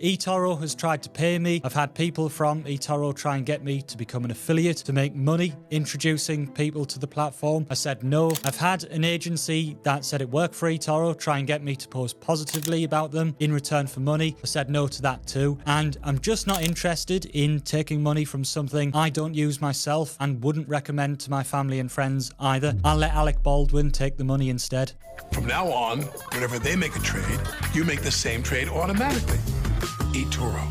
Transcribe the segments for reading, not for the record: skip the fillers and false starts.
eToro has tried to pay me. I've had people from eToro try and get me to become an affiliate to make money introducing people to the platform. I said no. I've had an agency that said it worked for eToro try and get me to post positively about them in return for money. I said no to that too. And I'm just not interested in taking money from something I don't use myself and wouldn't recommend to my family and friends either. I'll let Alec Baldwin take the money instead. From now on, whenever they make a trade, you make the same trade automatically. eToro.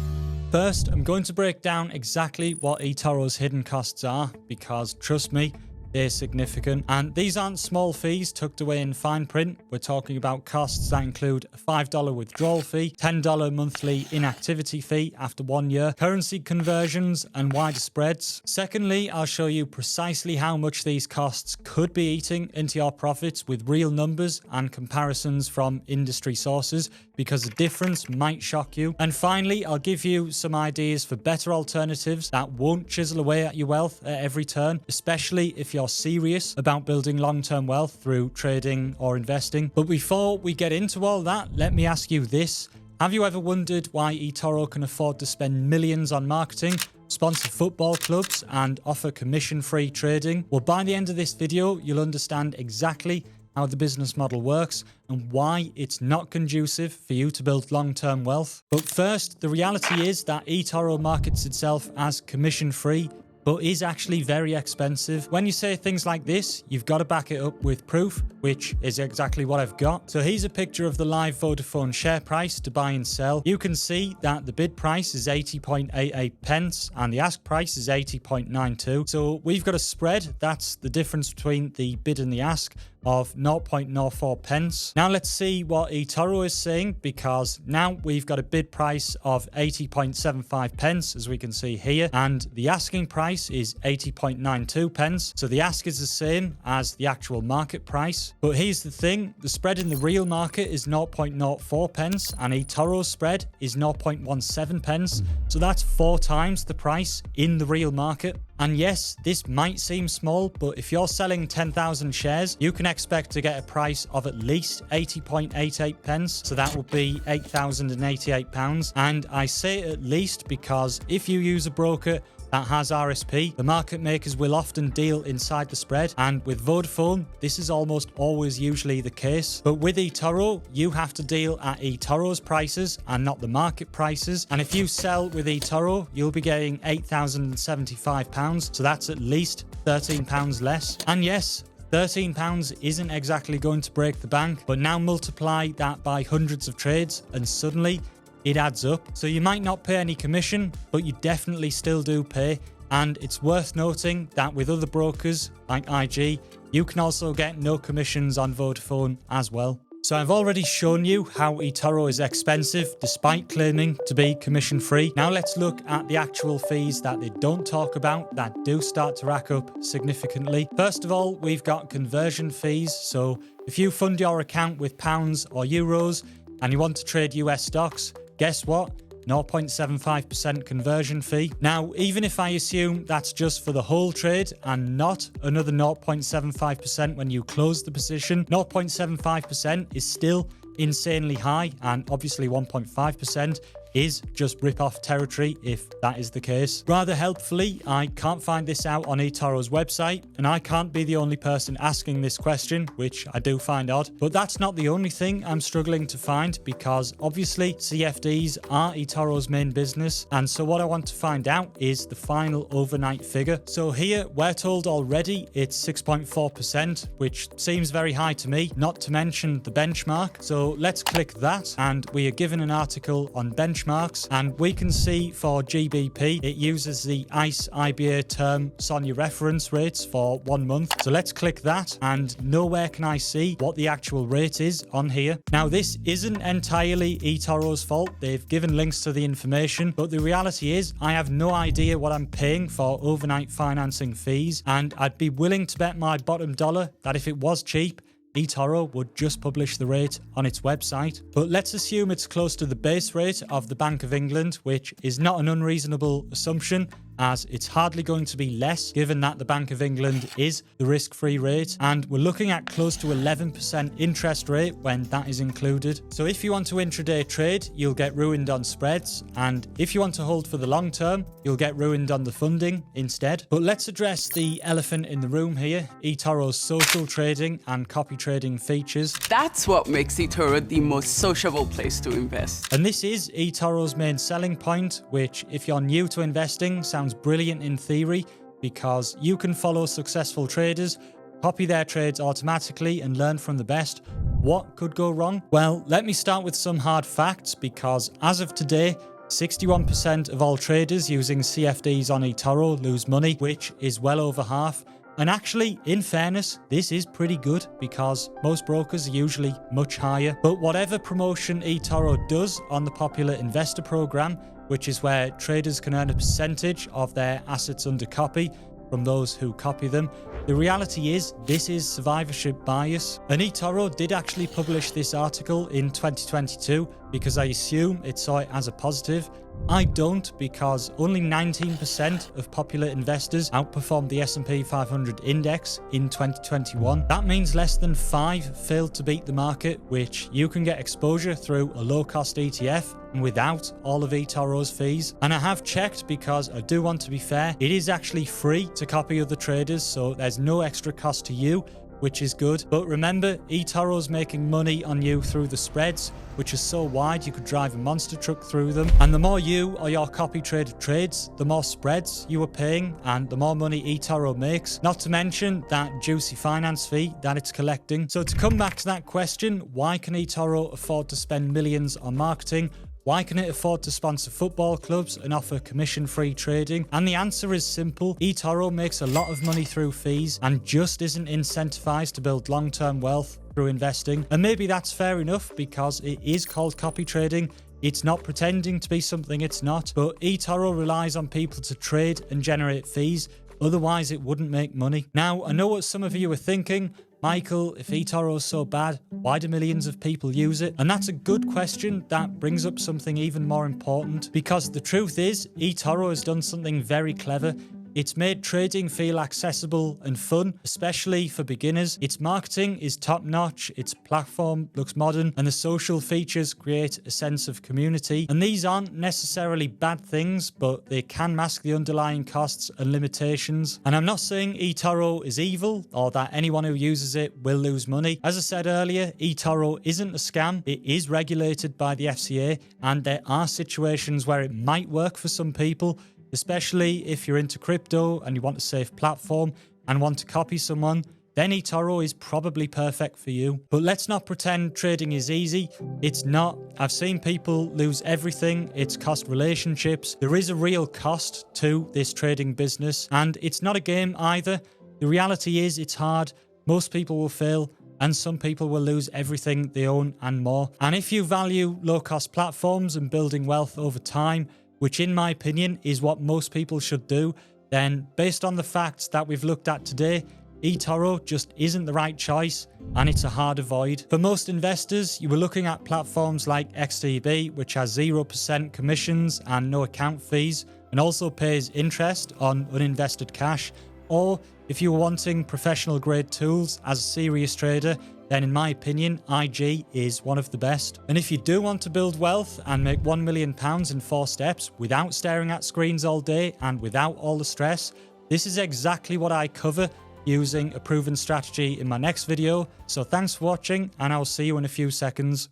First, I'm going to break down exactly what eToro's hidden costs are, because trust me, they're significant. And these aren't small fees tucked away in fine print. We're talking about costs that include a $5 withdrawal fee, $10 monthly inactivity fee after 1 year, currency conversions, and wider spreads. Secondly, I'll show you precisely how much these costs could be eating into your profits with real numbers and comparisons from industry sources, because the difference might shock you. And finally, I'll give you some ideas for better alternatives that won't chisel away at your wealth at every turn, especially if you're serious about building long-term wealth through trading or investing. But before we get into all that, let me ask you this. Have you ever wondered why eToro can afford to spend millions on marketing, sponsor football clubs, and offer commission-free trading? Well, by the end of this video, you'll understand exactly how the business model works and why it's not conducive for you to build long-term wealth. But first, the reality is that eToro markets itself as commission-free, but is actually very expensive. When you say things like this, you've got to back it up with proof, which is exactly what I've got. So here's a picture of the live Vodafone share price to buy and sell. You can see that the bid price is 80.88 pence and the ask price is 80.92. So we've got a spread. That's the difference between the bid and the ask of 0.04 pence. Now let's see what eToro is saying, because now we've got a bid price of 80.75 pence, as we can see here, and the asking price is 80.92 pence. So the ask is the same as the actual market price. But here's the thing, the spread in the real market is 0.04 pence and eToro's spread is 0.17 pence. So that's 4 times the price in the real market. And yes, this might seem small, but if you're selling 10,000 shares, you can expect to get a price of at least 80.88 pence. So that will be £8,088. And I say at least because if you use a broker that has RSP, the market makers will often deal inside the spread, and with Vodafone, this is almost always usually the case. But with eToro, you have to deal at eToro's prices and not the market prices. And if you sell with eToro, you'll be getting £8,075, so that's at least £13 less. And yes, £13 isn't exactly going to break the bank, but now multiply that by hundreds of trades and suddenly it adds up. So you might not pay any commission, but you definitely still do pay. And it's worth noting that with other brokers like IG, you can also get no commissions on Vodafone as well. So I've already shown you how eToro is expensive despite claiming to be commission free. Now let's look at the actual fees that they don't talk about that do start to rack up significantly. First of all, we've got conversion fees. So if you fund your account with pounds or euros and you want to trade US stocks, guess what? 0.75% conversion fee. Now, even if I assume that's just for the whole trade and not another 0.75% when you close the position, 0.75% is still insanely high, and obviously 1.5% is just rip-off territory if that is the case. Rather helpfully, I can't find this out on eToro's website, and I can't be the only person asking this question, which I do find odd. But that's not the only thing I'm struggling to find, because obviously CFDs are eToro's main business, and so what I want to find out is the final overnight figure. So here, we're told already it's 6.4%, which seems very high to me, not to mention the benchmark. So let's click that, and we are given an article on benchmarks, and we can see for GBP it uses the ICE IBA term SONIA reference rates for 1 month. So let's click that, and nowhere can I see what the actual rate is on here. Now this isn't entirely eToro's fault, they've given links to the information, but the reality is I have no idea what I'm paying for overnight financing fees, and I'd be willing to bet my bottom dollar that if it was cheap, eToro would just publish the rate on its website. But let's assume it's close to the base rate of the Bank of England, which is not an unreasonable assumption, as it's hardly going to be less given that the Bank of England is the risk-free rate, and we're looking at close to 11% interest rate when that is included. So if you want to intraday trade, you'll get ruined on spreads, and if you want to hold for the long term, you'll get ruined on the funding instead. But let's address the elephant in the room here, eToro's social trading and copy trading features. That's what makes eToro the most sociable place to invest. And this is eToro's main selling point, which if you're new to investing sounds brilliant in theory, because you can follow successful traders, copy their trades automatically and learn from the best. What could go wrong? Well, let me start with some hard facts, because as of today, 61% of all traders using CFDs on eToro lose money, which is well over half. And actually, in fairness, this is pretty good because most brokers are usually much higher. But whatever promotion eToro does on the popular investor program, which is where traders can earn a percentage of their assets under copy from those who copy them, the reality is this is survivorship bias. And eToro did actually publish this article in 2022 because I assume it saw it as a positive. I don't, because only 19% of popular investors outperformed the S&P 500 index in 2021. That means less than 5 failed to beat the market, which you can get exposure through a low-cost ETF and without all of eToro's fees. And I have checked because I do want to be fair. It is actually free to copy other traders, so there's no extra cost to you, which is good. But remember, eToro's making money on you through the spreads, which is so wide you could drive a monster truck through them. And the more you or your copy trader trades, the more spreads you are paying and the more money eToro makes, not to mention that juicy finance fee that it's collecting. So to come back to that question, why can eToro afford to spend millions on marketing? Why can it afford to sponsor football clubs and offer commission-free trading? And the answer is simple. eToro makes a lot of money through fees and just isn't incentivized to build long-term wealth through investing. And maybe that's fair enough because it is called copy trading. It's not pretending to be something it's not. But eToro relies on people to trade and generate fees. Otherwise, it wouldn't make money. Now, I know what some of you are thinking. Michael, if eToro is so bad, why do millions of people use it? And that's a good question that brings up something even more important, because the truth is, eToro has done something very clever. It's made trading feel accessible and fun, especially for beginners. Its marketing is top-notch, its platform looks modern, and the social features create a sense of community. And these aren't necessarily bad things, but they can mask the underlying costs and limitations. And I'm not saying eToro is evil or that anyone who uses it will lose money. As I said earlier, eToro isn't a scam. It is regulated by the FCA, and there are situations where it might work for some people, especially if you're into crypto and you want a safe platform and want to copy someone, then eToro is probably perfect for you. But let's not pretend trading is easy. It's not. I've seen people lose everything. It's cost relationships. There is a real cost to this trading business, and it's not a game either. The reality is it's hard. Most people will fail, and some people will lose everything they own and more. And if you value low-cost platforms and building wealth over time, which in my opinion is what most people should do, then based on the facts that we've looked at today, eToro just isn't the right choice, and it's a hard avoid. For most investors, you were looking at platforms like XTB, which has 0% commissions and no account fees, and also pays interest on uninvested cash. Or if you were wanting professional grade tools as a serious trader, then in my opinion, IG is one of the best. And if you do want to build wealth and make £1 million in 4 steps without staring at screens all day and without all the stress, this is exactly what I cover using a proven strategy in my next video. So thanks for watching, and I'll see you in a few seconds.